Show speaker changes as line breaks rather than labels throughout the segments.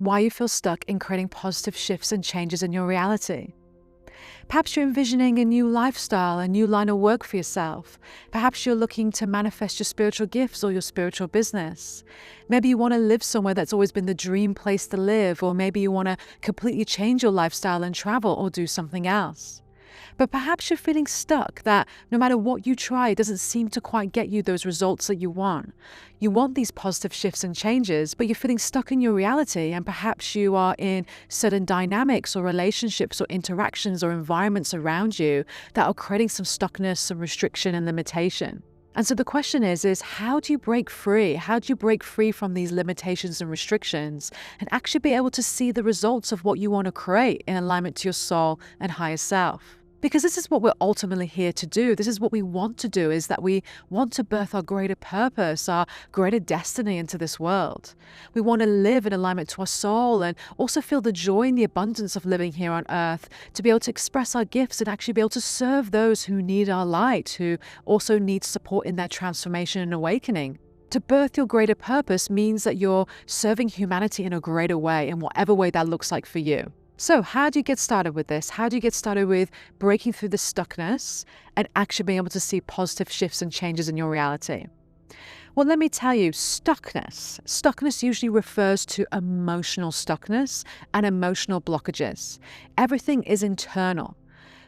why you feel stuck in creating positive shifts and changes in your reality. Perhaps you're envisioning a new lifestyle, a new line of work for yourself. Perhaps you're looking to manifest your spiritual gifts or your spiritual business. Maybe you want to live somewhere that's always been the dream place to live, or maybe you want to completely change your lifestyle and travel or do something else. But perhaps you're feeling stuck, that no matter what you try, it doesn't seem to quite get you those results that you want. You want these positive shifts and changes, but you're feeling stuck in your reality, and perhaps you are in certain dynamics or relationships or interactions or environments around you that are creating some stuckness, some restriction and limitation. And so the question is how do you break free? How do you break free from these limitations and restrictions and actually be able to see the results of what you want to create in alignment to your soul and higher self? Because this is what we're ultimately here to do. This is what we want to do, is that we want to birth our greater purpose, our greater destiny into this world. We want to live in alignment to our soul and also feel the joy and the abundance of living here on earth, to be able to express our gifts and actually be able to serve those who need our light, who also need support in their transformation and awakening. To birth your greater purpose means that you're serving humanity in a greater way, in whatever way that looks like for you. So how do you get started with this? How do you get started with breaking through the stuckness and actually being able to see positive shifts and changes in your reality? Well, let me tell you, Stuckness usually refers to emotional stuckness and emotional blockages. Everything is internal.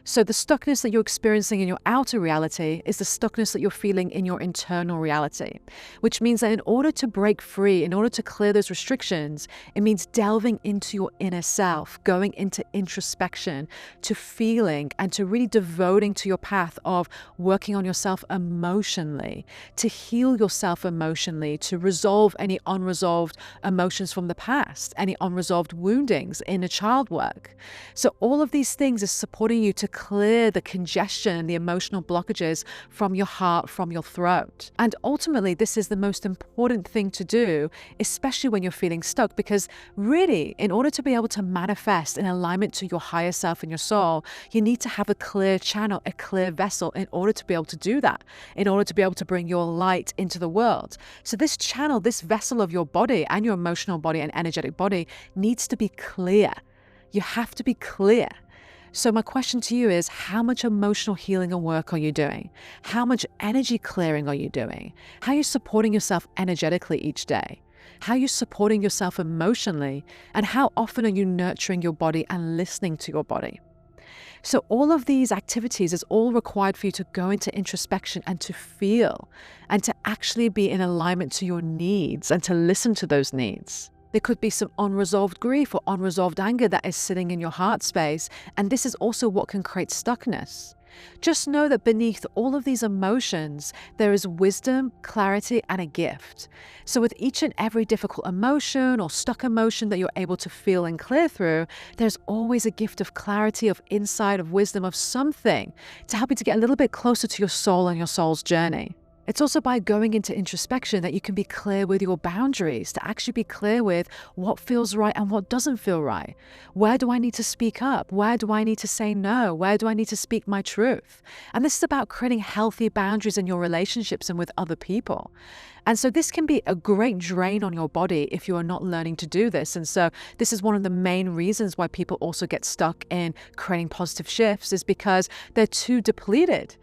So the stuckness that you're experiencing in your outer reality is the stuckness that you're feeling in your internal reality, which means that in order to break free, in order to clear those restrictions, it means delving into your inner self, going into introspection, to feeling and to really devoting to your path of working on yourself emotionally, to heal yourself emotionally, to resolve any unresolved emotions from the past, any unresolved woundings, inner child work. So all of these things is supporting you to clear the congestion and the emotional blockages from your heart, from your throat. And ultimately, this is the most important thing to do, especially when you're feeling stuck, because really, in order to be able to manifest in alignment to your higher self and your soul, you need to have a clear channel, a clear vessel in order to be able to do that, in order to be able to bring your light into the world. So this channel, this vessel of your body and your emotional body and energetic body needs to be clear. You have to be clear. So my question to you is, how much emotional healing and work are you doing? How much energy clearing are you doing? How are you supporting yourself energetically each day? How are you supporting yourself emotionally? And how often are you nurturing your body and listening to your body? So all of these activities is all required for you to go into introspection and to feel and to actually be in alignment to your needs and to listen to those needs. There could be some unresolved grief or unresolved anger that is sitting in your heart space, and this is also what can create stuckness. Just know that beneath all of these emotions, there is wisdom, clarity, and a gift. So with each and every difficult emotion or stuck emotion that you're able to feel and clear through, there's always a gift of clarity, of insight, of wisdom, of something to help you to get a little bit closer to your soul and your soul's journey. It's also by going into introspection that you can be clear with your boundaries, to actually be clear with what feels right and what doesn't feel right. Where do I need to speak up? Where do I need to say no? Where do I need to speak my truth? And this is about creating healthy boundaries in your relationships and with other people. And so this can be a great drain on your body if you are not learning to do this. And so this is one of the main reasons why people also get stuck in creating positive shifts, is because they're too depleted.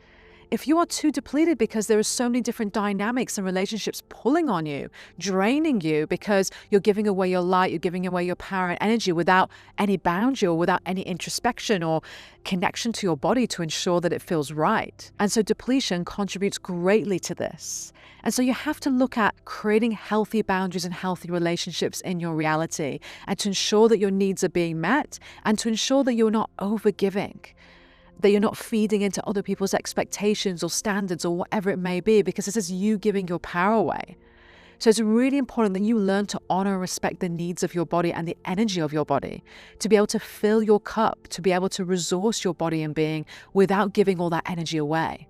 If you are too depleted because there are so many different dynamics and relationships pulling on you, draining you because you're giving away your light, you're giving away your power and energy without any boundary or without any introspection or connection to your body to ensure that it feels right. And so depletion contributes greatly to this. And so you have to look at creating healthy boundaries and healthy relationships in your reality, and to ensure that your needs are being met, and to ensure that you're not overgiving, that you're not feeding into other people's expectations or standards or whatever it may be, because this is you giving your power away. So it's really important that you learn to honor and respect the needs of your body and the energy of your body, to be able to fill your cup, to be able to resource your body and being without giving all that energy away.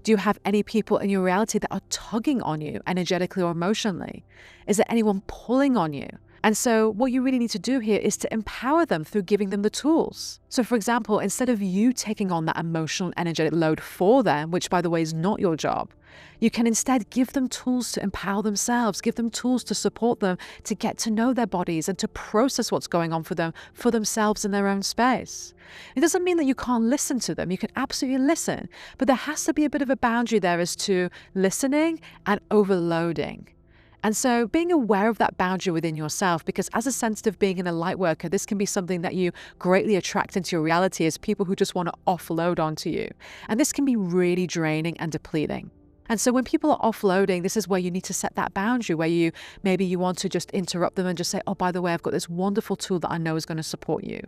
Do you have any people in your reality that are tugging on you energetically or emotionally? Is there anyone pulling on you? And so what you really need to do here is to empower them through giving them the tools. So for example, instead of you taking on that emotional and energetic load for them, which by the way is not your job, you can instead give them tools to empower themselves, give them tools to support them, to get to know their bodies and to process what's going on for them, for themselves in their own space. It doesn't mean that you can't listen to them. You can absolutely listen, but there has to be a bit of a boundary there as to listening and overloading. And so being aware of that boundary within yourself, because as a sensitive being and a light worker, this can be something that you greatly attract into your reality as people who just want to offload onto you. And this can be really draining and depleting. And so when people are offloading, this is where you need to set that boundary where maybe you want to just interrupt them and just say, oh, by the way, I've got this wonderful tool that I know is going to support you.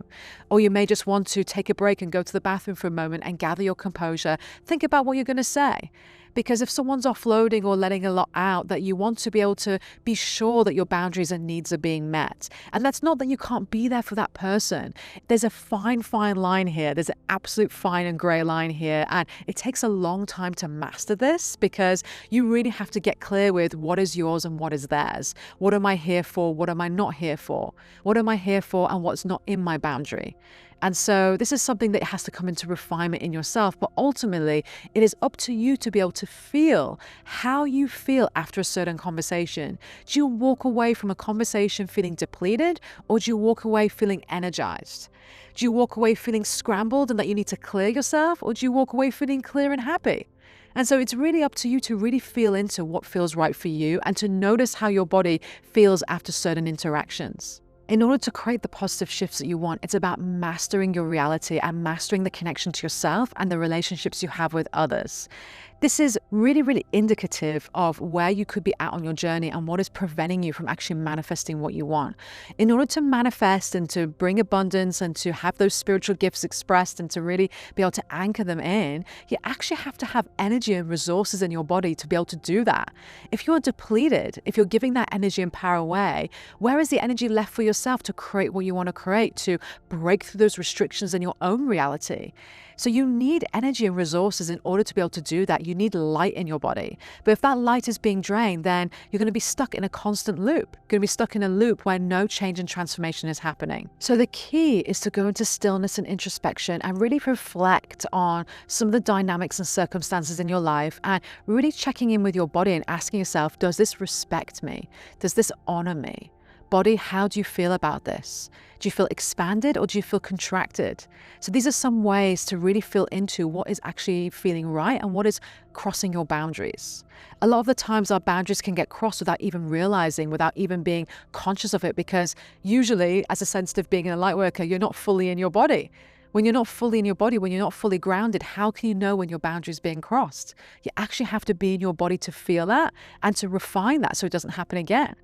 Or you may just want to take a break and go to the bathroom for a moment and gather your composure. Think about what you're going to say. Because if someone's offloading or letting a lot out, that you want to be able to be sure that your boundaries and needs are being met. And that's not that you can't be there for that person. There's a fine, fine line here. There's an absolute fine and gray line here. And it takes a long time to master this because you really have to get clear with what is yours and what is theirs. What am I here for? What am I not here for? What am I here for and what's not in my boundary? And so this is something that has to come into refinement in yourself, but ultimately it is up to you to be able to feel how you feel after a certain conversation. Do you walk away from a conversation feeling depleted, or do you walk away feeling energized? Do you walk away feeling scrambled and that you need to clear yourself, or do you walk away feeling clear and happy? And so it's really up to you to really feel into what feels right for you and to notice how your body feels after certain interactions. In order to create the positive shifts that you want, it's about mastering your reality and mastering the connection to yourself and the relationships you have with others. This is really, really indicative of where you could be at on your journey and what is preventing you from actually manifesting what you want. In order to manifest and to bring abundance and to have those spiritual gifts expressed and to really be able to anchor them in, you actually have to have energy and resources in your body to be able to do that. If you're depleted, if you're giving that energy and power away, where is the energy left for yourself to create what you want to create, to break through those restrictions in your own reality? So you need energy and resources in order to be able to do that. You need light in your body. But if that light is being drained, then you're going to be stuck in a constant loop. You're going to be stuck in a loop where no change and transformation is happening. So the key is to go into stillness and introspection and really reflect on some of the dynamics and circumstances in your life and really checking in with your body and asking yourself, does this respect me? Does this honor me? Body, how do you feel about this? Do you feel expanded or do you feel contracted? So these are some ways to really feel into what is actually feeling right and what is crossing your boundaries. A lot of the times our boundaries can get crossed without even realizing, without even being conscious of it, because usually as a sensitive being and a light worker, you're not fully in your body. When you're not fully in your body, when you're not fully grounded, how can you know when your boundary is being crossed? You actually have to be in your body to feel that and to refine that so it doesn't happen again.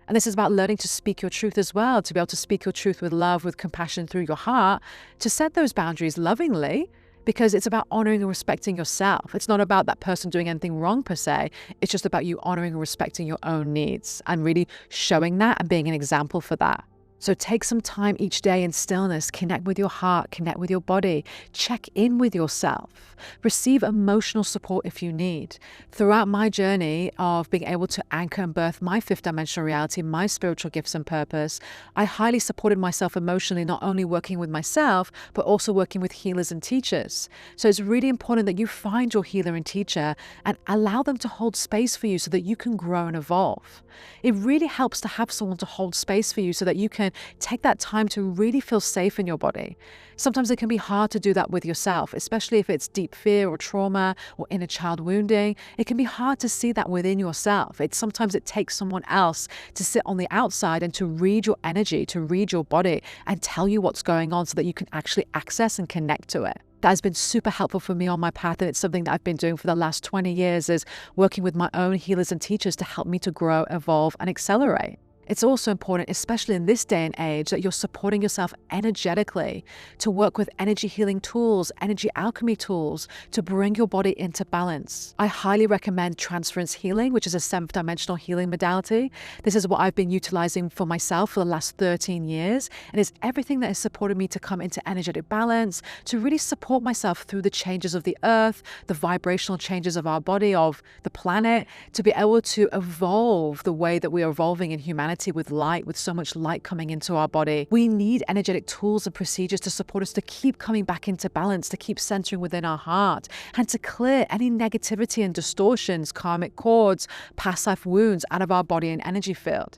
And this is about learning to speak your truth as well, to be able to speak your truth with love, with compassion through your heart, to set those boundaries lovingly, because it's about honoring and respecting yourself. It's not about that person doing anything wrong per se. It's just about you honoring and respecting your own needs and really showing that and being an example for that. So take some time each day in stillness, connect with your heart, connect with your body, check in with yourself, receive emotional support if you need. Throughout my journey of being able to anchor and birth my fifth dimensional reality, my spiritual gifts and purpose, I highly supported myself emotionally, not only working with myself, but also working with healers and teachers. So it's really important that you find your healer and teacher and allow them to hold space for you so that you can grow and evolve. It really helps to have someone to hold space for you so that you can take that time to really feel safe in your body. Sometimes it can be hard to do that with yourself, especially if it's deep fear or trauma or inner child wounding. It can be hard to see that within yourself. Sometimes it takes someone else to sit on the outside and to read your energy, to read your body and tell you what's going on so that you can actually access and connect to it. That has been super helpful for me on my path, and it's something that I've been doing for the last 20 years, is working with my own healers and teachers to help me to grow, evolve, and accelerate. It's also important, especially in this day and age, that you're supporting yourself energetically to work with energy healing tools, energy alchemy tools to bring your body into balance. I highly recommend transference healing, which is a 7th dimensional healing modality. This is what I've been utilizing for myself for the last 13 years. And it's everything that has supported me to come into energetic balance, to really support myself through the changes of the earth, the vibrational changes of our body, of the planet, to be able to evolve the way that we are evolving in humanity society with light, with so much light coming into our body, we need energetic tools and procedures to support us to keep coming back into balance, to keep centering within our heart, and to clear any negativity and distortions, karmic cords, past life wounds out of our body and energy field.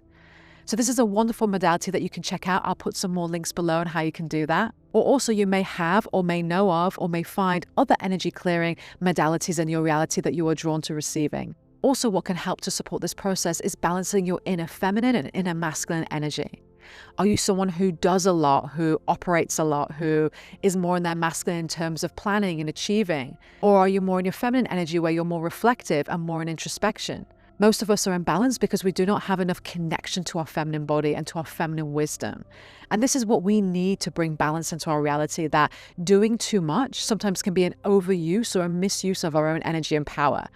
So this is a wonderful modality that you can check out. I'll put some more links below on how you can do that. Or also you may have or may know of or may find other energy clearing modalities in your reality that you are drawn to receiving. Also, what can help to support this process is balancing your inner feminine and inner masculine energy. Are you someone who does a lot, who operates a lot, who is more in their masculine in terms of planning and achieving? Or are you more in your feminine energy where you're more reflective and more in introspection? Most of us are imbalanced because we do not have enough connection to our feminine body and to our feminine wisdom. And this is what we need to bring balance into our reality, that doing too much sometimes can be an overuse or a misuse of our own energy and power.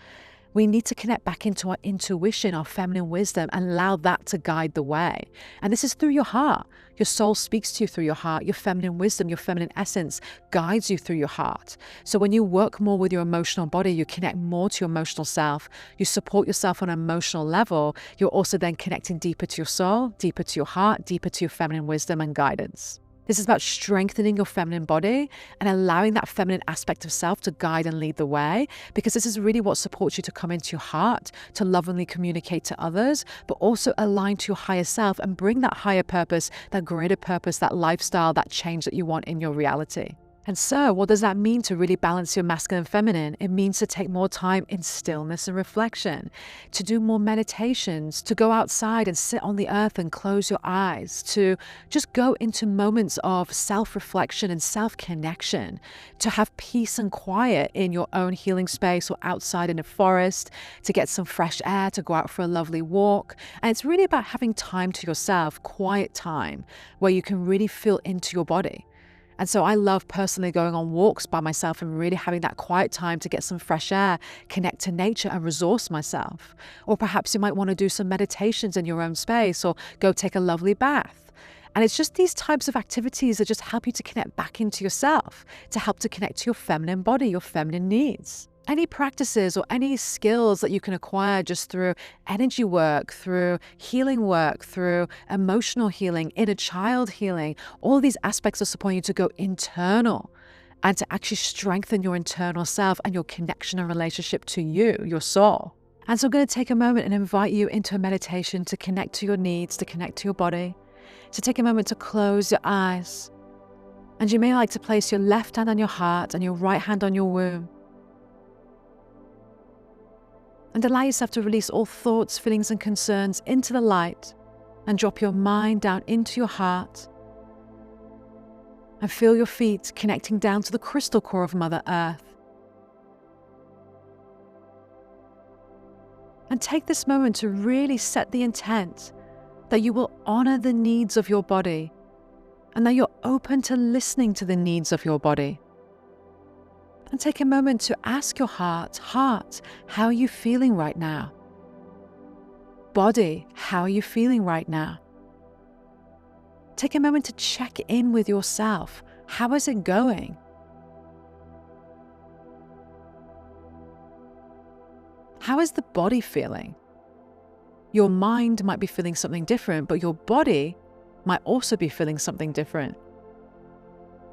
We need to connect back into our intuition, our feminine wisdom, and allow that to guide the way. And this is through your heart. Your soul speaks to you through your heart. Your feminine wisdom, your feminine essence guides you through your heart. So when you work more with your emotional body, you connect more to your emotional self. You support yourself on an emotional level. You're also then connecting deeper to your soul, deeper to your heart, deeper to your feminine wisdom and guidance. This is about strengthening your feminine body and allowing that feminine aspect of self to guide and lead the way, because this is really what supports you to come into your heart, to lovingly communicate to others, but also align to your higher self and bring that higher purpose, that greater purpose, that lifestyle, that change that you want in your reality. And so what does that mean to really balance your masculine and feminine? It means to take more time in stillness and reflection, to do more meditations, to go outside and sit on the earth and close your eyes, to just go into moments of self-reflection and self-connection, to have peace and quiet in your own healing space or outside in a forest, to get some fresh air, to go out for a lovely walk. And it's really about having time to yourself, quiet time, where you can really feel into your body. And so I love personally going on walks by myself and really having that quiet time to get some fresh air, connect to nature and resource myself. Or perhaps you might want to do some meditations in your own space or go take a lovely bath. And it's just these types of activities that just help you to connect back into yourself, to help to connect to your feminine body, your feminine needs. Any practices or any skills that you can acquire just through energy work, through healing work, through emotional healing, inner child healing, all these aspects are supporting you to go internal and to actually strengthen your internal self and your connection and relationship to you, your soul. And so I'm going to take a moment and invite you into a meditation to connect to your needs, to connect to your body, to take a moment to close your eyes. And you may like to place your left hand on your heart and your right hand on your womb. And allow yourself to release all thoughts, feelings, and concerns into the light and drop your mind down into your heart. And feel your feet connecting down to the crystal core of Mother Earth. And take this moment to really set the intent that you will honor the needs of your body and that you're open to listening to the needs of your body. And take a moment to ask your heart, how are you feeling right now? Body, how are you feeling right now? Take a moment to check in with yourself. How is it going? How is the body feeling? Your mind might be feeling something different, but your body might also be feeling something different.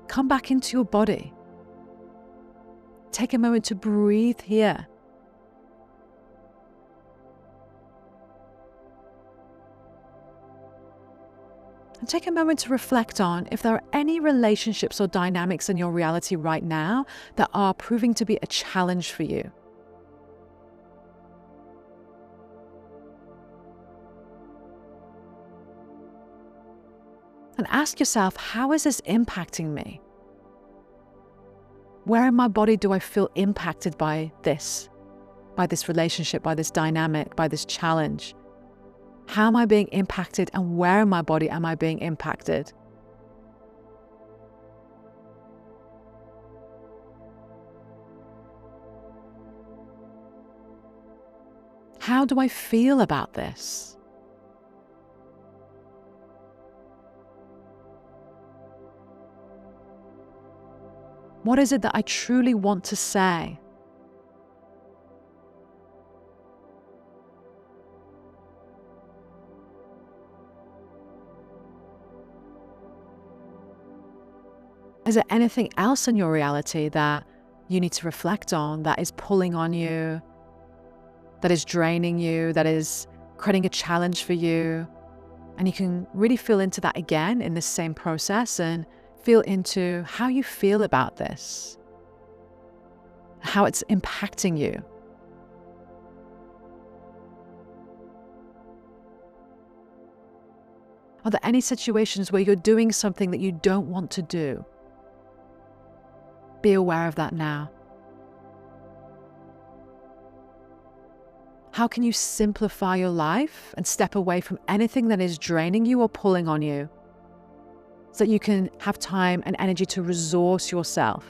Come back into your body. Take a moment to breathe here. And take a moment to reflect on if there are any relationships or dynamics in your reality right now that are proving to be a challenge for you. And ask yourself, how is this impacting me? Where in my body do I feel impacted by this relationship, by this dynamic, by this challenge? How am I being impacted, and where in my body am I being impacted? How do I feel about this? What is it that I truly want to say? Is there anything else in your reality that you need to reflect on, that is pulling on you, that is draining you, that is creating a challenge for you? And you can really feel into that again in this same process and feel into how you feel about this, how it's impacting you. Are there any situations where you're doing something that you don't want to do? Be aware of that now. How can you simplify your life and step away from anything that is draining you or pulling on you, so that you can have time and energy to resource yourself?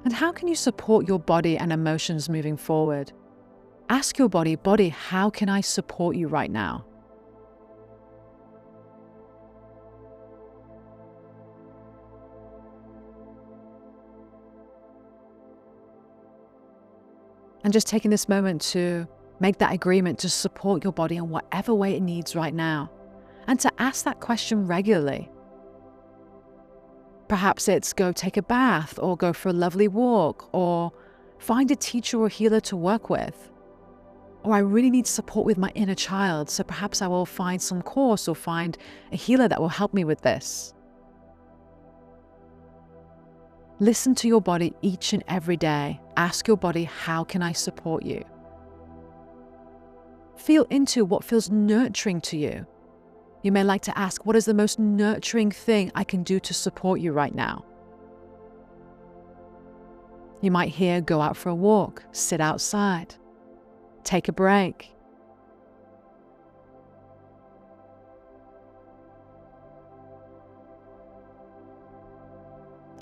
And how can you support your body and emotions moving forward? Ask your body, how can I support you right now? And just taking this moment to make that agreement to support your body in whatever way it needs right now. And to ask that question regularly. Perhaps it's go take a bath, or go for a lovely walk, or find a teacher or healer to work with. Or I really need support with my inner child, so perhaps I will find some course or find a healer that will help me with this. Listen to your body each and every day. Ask your body, how can I support you? Feel into what feels nurturing to you. You may like to ask, what is the most nurturing thing I can do to support you right now? You might hear, go out for a walk, sit outside, take a break.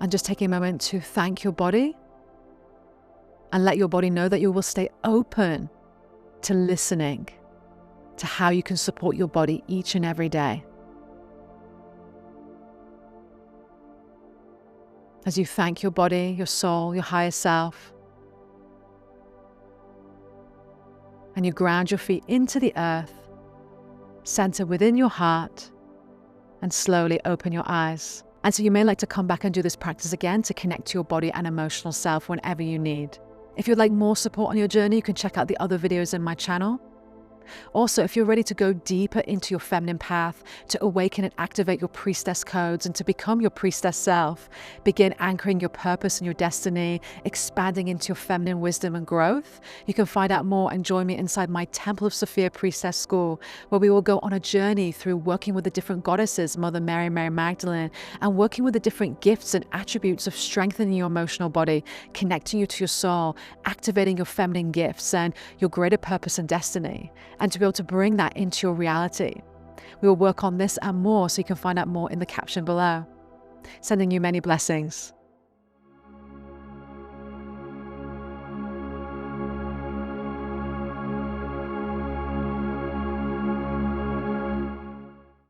And just taking a moment to thank your body and let your body know that you will stay open to listening to how you can support your body each and every day. As you thank your body, your soul, your higher self, and you ground your feet into the earth, center within your heart, and slowly open your eyes. And so you may like to come back and do this practice again to connect to your body and emotional self whenever you need. If you'd like more support on your journey, you can check out the other videos in my channel. Also, if you're ready to go deeper into your feminine path, to awaken and activate your priestess codes and to become your priestess self, begin anchoring your purpose and your destiny, expanding into your feminine wisdom and growth, you can find out more and join me inside my Temple of Sophia Priestess School, where we will go on a journey through working with the different goddesses, Mother Mary, Mary Magdalene, and working with the different gifts and attributes of strengthening your emotional body, connecting you to your soul, activating your feminine gifts and your greater purpose and destiny, and to be able to bring that into your reality. We will work on this and more, so you can find out more in the caption below. Sending you many blessings.